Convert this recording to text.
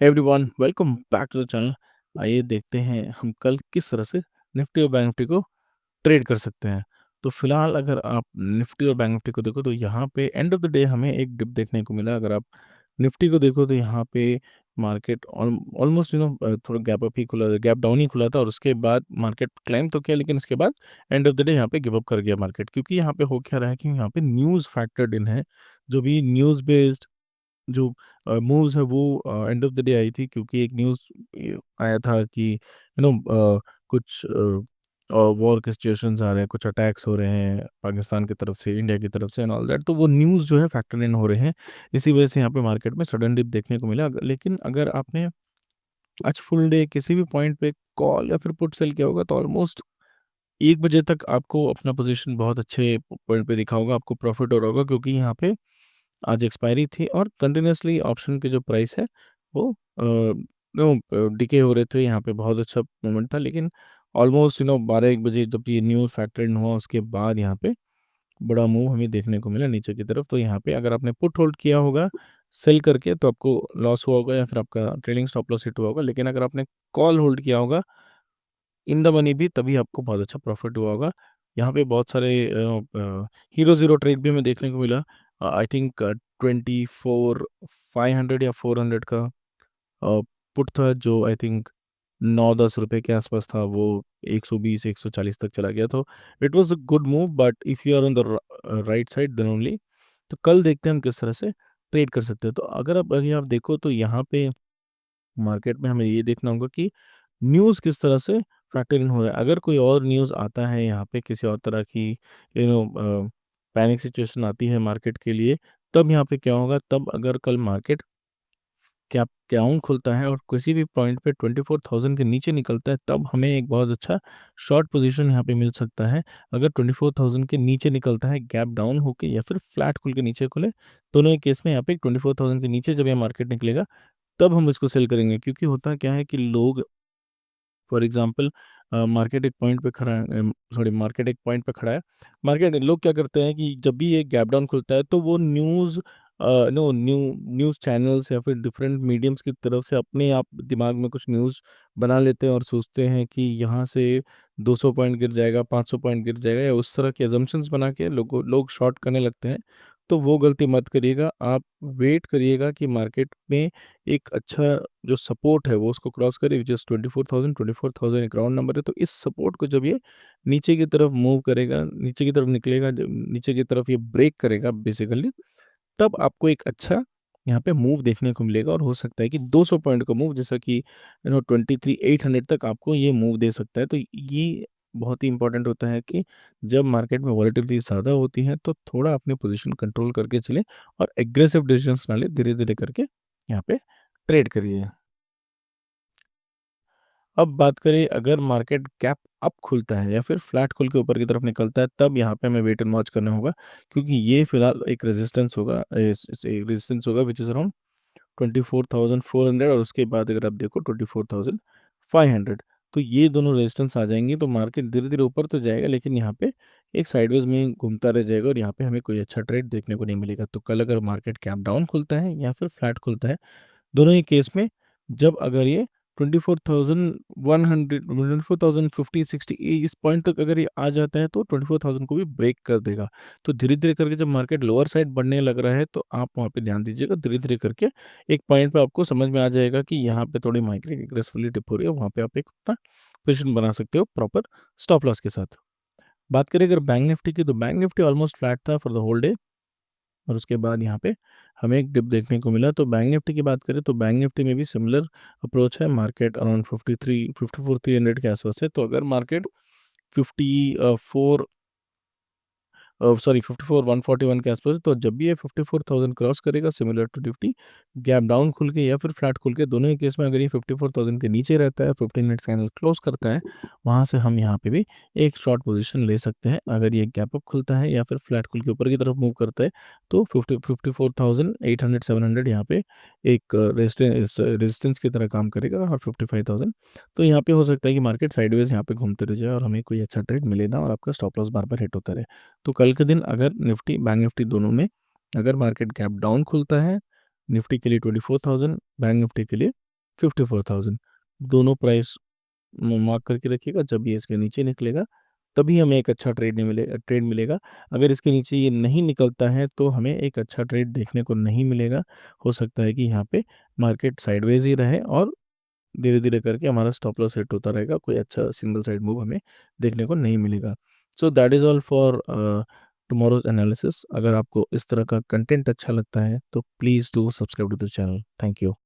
Hey everyone, welcome back to the channel. आइए देखते हैं हम कल किस तरह से निफ्टी और बैंक निफ्टी को ट्रेड कर सकते हैं। तो फिलहाल अगर आप निफ्टी और बैंक निफ्टी को देखो तो यहाँ पे एंड ऑफ द डे हमें एक डिप देखने को मिला। अगर आप निफ्टी को देखो तो यहाँ पे मार्केट ऑलमोस्ट थोड़ा गैप अप ही खुला, गैप डाउन ही खुला था और उसके बाद मार्केट क्लाइम तो किया, लेकिन उसके बाद एंड ऑफ द डे यहाँ पे गिव अप कर गया मार्केट, क्योंकि यहाँ पे हो क्या रहा है कि यहाँ पे न्यूज़ फैक्टर्ड इन है। जो भी न्यूज़ बेस्ड जो मूव्स है वो end of the day I थी, क्योंकि एक न्यूज़ आया था कि कुछ वॉर के सिचुएशंस आ रहे हैं, कुछ अटैक्स हो रहे हैं पाकिस्तान की तरफ से, इंडिया की तरफ से एंड ऑल दैट। तो वो न्यूज़ जो है फैक्टर इन हो रहे हैं। इसी वजह से यहाँ पे मार्केट में सडन डिप देखने को मिला। लेकिन अगर आपने आज फुल डे किसी भी पॉइंट पे कॉल या फिर पुट सेल किया होगा तो ऑलमोस्ट 1 बजे तक आपको अपना पोजीशन बहुत अच्छे पॉइंट पे दिखा होगा, आपको प्रॉफिट हो रहा होगा, क्योंकि यहाँ पे आज एक्सपायरी थी और कंटिन्यूअसली ऑप्शन के जो प्राइस है वो डिके हो रहे थे। यहाँ पे बहुत अच्छा मोमेंट था, लेकिन ऑलमोस्ट 12-1 बजे जब ये न्यूज़ फैक्टर इन हुआ उसके बाद यहाँ पे बड़ा मूव हमें देखने को मिला नीचे की तरफ। तो यहाँ पे अगर आपने पुट होल्ड किया होगा सेल करके तो आपको लॉस हुआ होगा या फिर आपका ट्रेलिंग स्टॉप लॉस हिट हुआ होगा, लेकिन अगर आपने कॉल होल्ड किया होगा इन द मनी भी तभी आपको बहुत अच्छा प्रॉफिट हुआ होगा। यहाँ पे बहुत सारे हीरो ज़ीरो ट्रेड भी हमें देखने को मिला। आई थिंक 24,500 या 400 का पुट था, जो आई थिंक 9-10 रुपए के आसपास था, वो 120-140 तक चला गया। तो it was a good move, but if you are on the right side then only. तो कल देखते हैं हम किस तरह से ट्रेड कर सकते हैं। तो अगर आप देखो तो यहाँ पे मार्केट में हमें ये देखना होगा कि न्यूज़ किस तरह से फैक्टर इन हो रहा है। अगर कोई और न्यूज़ आता है यहाँ पे किसी और तरह की पैनिक सिचुएशन आती है मार्केट के लिए, तब यहाँ पे क्या होगा, तब अगर कल मार्केट क्या डाउन खुलता है और किसी भी पॉइंट पे 24,000 के नीचे निकलता है, तब हमें एक बहुत अच्छा शॉर्ट पोजीशन यहाँ पे मिल सकता है। अगर 24,000 के नीचे निकलता है गैप डाउन होके या फिर फ्लैट खुल के नीचे खुले, दोनों ही केस में यहाँ पे 24,000 के नीचे जब ये मार्केट निकलेगा तब हम इसको सेल करेंगे। क्योंकि होता क्या है कि लोग, फॉर एग्जांपल, मार्केट एक पॉइंट पे खड़ा है, मार्केट एक पॉइंट पे खड़ा है। मार्केट लोग क्या करते हैं कि जब भी ये गैप डाउन खुलता है तो वो न्यूज़ न्यूज़ चैनल्स या फिर डिफरेंट मीडियम्स की तरफ से अपने आप दिमाग में कुछ न्यूज़ बना लेते हैं और सोचते हैं कि यहाँ से 200 पॉइंट गिर जाएगा, 500 पॉइंट गिर जाएगा, या उस तरह के एजम्पशंस बना के लोग शॉर्ट करने लगते हैं। तो वो गलती मत करिएगा। आप वेट करिएगा कि मार्केट में एक अच्छा जो सपोर्ट है वो उसको क्रॉस करे, विच इज़ 24,000 एक राउंड नंबर है। तो इस सपोर्ट को जब ये नीचे की तरफ मूव करेगा, नीचे की तरफ निकलेगा, जब नीचे की तरफ ये ब्रेक करेगा बेसिकली, तब आपको एक अच्छा यहाँ पे मूव देखने को मिलेगा। और हो सकता है कि 200 पॉइंट का मूव, जैसा कि 23,800 तक आपको ये मूव दे सकता है। तो ये बहुत ही इंपॉर्टेंट होता है कि जब मार्केट में वॉलेटिलिटी ज़्यादा होती है तो थोड़ा अपने पोजीशन कंट्रोल करके चलें और एग्रेसिव डिसीजंस ना लें, धीरे धीरे करके यहाँ पे ट्रेड करिए। अब बात करें, अगर मार्केट गैप अप खुलता है या फिर फ्लैट खुल के ऊपर की तरफ निकलता है, तब यहाँ पे हमें वेट एंड वॉच करना होगा, क्योंकि ये फिलहाल एक रेजिस्टेंस होगा, रेजिस्टेंस होगा विच इज़ अराउंड 24,400, और उसके बाद अगर आप देखो 24,500। तो ये दोनों रेजिस्टेंस आ जाएंगे तो मार्केट धीरे धीरे ऊपर तो जाएगा, लेकिन यहाँ पे एक साइडवेज में घूमता रह जाएगा और यहाँ पे हमें कोई अच्छा ट्रेड देखने को नहीं मिलेगा। तो कल अगर मार्केट कैप डाउन खुलता है या फिर फ्लैट खुलता है, दोनों ही केस में जब अगर ये 24,100, 24,050, 60 इस पॉइंट तक अगर ये आ जाता है तो 24,000 को भी ब्रेक कर देगा। तो धीरे धीरे करके जब मार्केट लोअर साइड बढ़ने लग रहा है तो आप वहाँ पे ध्यान दीजिएगा। धीरे धीरे करके एक पॉइंट पे आपको समझ में आ जाएगा कि यहाँ पे थोड़ी मार्केट एग्रेसिवली डिप हो रही है, वहाँ पे आप एक अपना पोजिशन बना सकते हो प्रॉपर स्टॉप लॉस के साथ। बात करें अगर बैंक निफ्टी की, तो बैंक निफ्टी ऑलमोस्ट फ्लैट था फॉर द होल डे और उसके बाद यहाँ पे हमें एक डिप देखने को मिला। तो बैंक निफ्टी की बात करें तो बैंक निफ्टी में भी सिमिलर अप्रोच है। मार्केट अराउंड 54,300 के आसपास है। तो अगर मार्केट 54 54,141 के आसपास है, तो जब भी ये 54,000 क्रॉस करेगा, similar to Nifty, gap down खुल के या फिर फ्लैट खुल के, दोनों ही केस में अगर ये 54,000 के नीचे रहता है, 15 मिनट्स कैंडल क्लोज करता है, वहाँ से हम यहाँ पे भी एक शॉर्ट पोजीशन ले सकते हैं। अगर ये गैप अप खुलता है या फिर फ्लैट खुल के ऊपर की तरफ मूव करता है तो 54,800 700 यहाँ पे एक रेजिस्टेंस की तरह काम करेगा, और 55,000। तो यहाँ पे हो सकता है कि मार्केट साइडवेज यहाँ पे घूमते रह जाए और हमें कोई अच्छा ट्रेड मिले ना, और आपका स्टॉप लॉस बार बार हिट होता रहे। तो कल के दिन अगर निफ्टी बैंक निफ्टी दोनों में अगर मार्केट गैप डाउन खुलता है, निफ्टी के लिए 24,000, बैंक निफ्टी के लिए 54,000। दोनों प्राइस मार्क करके रखिएगा। जब ये इसके नीचे निकलेगा तभी हमें एक अच्छा ट्रेड मिलेगा। अगर इसके नीचे ये नहीं निकलता है तो हमें एक अच्छा ट्रेड देखने को नहीं मिलेगा। हो सकता है कि यहाँ पे मार्केट साइडवेज ही रहे और धीरे धीरे करके हमारा स्टॉप लॉस हिट होता रहेगा। कोई अच्छा सिंगल साइड मूव हमें देखने को नहीं मिलेगा। So that is all for tomorrow's analysis. अगर आपको इस तरह का कंटेंट अच्छा लगता है तो please do subscribe to the channel. Thank you.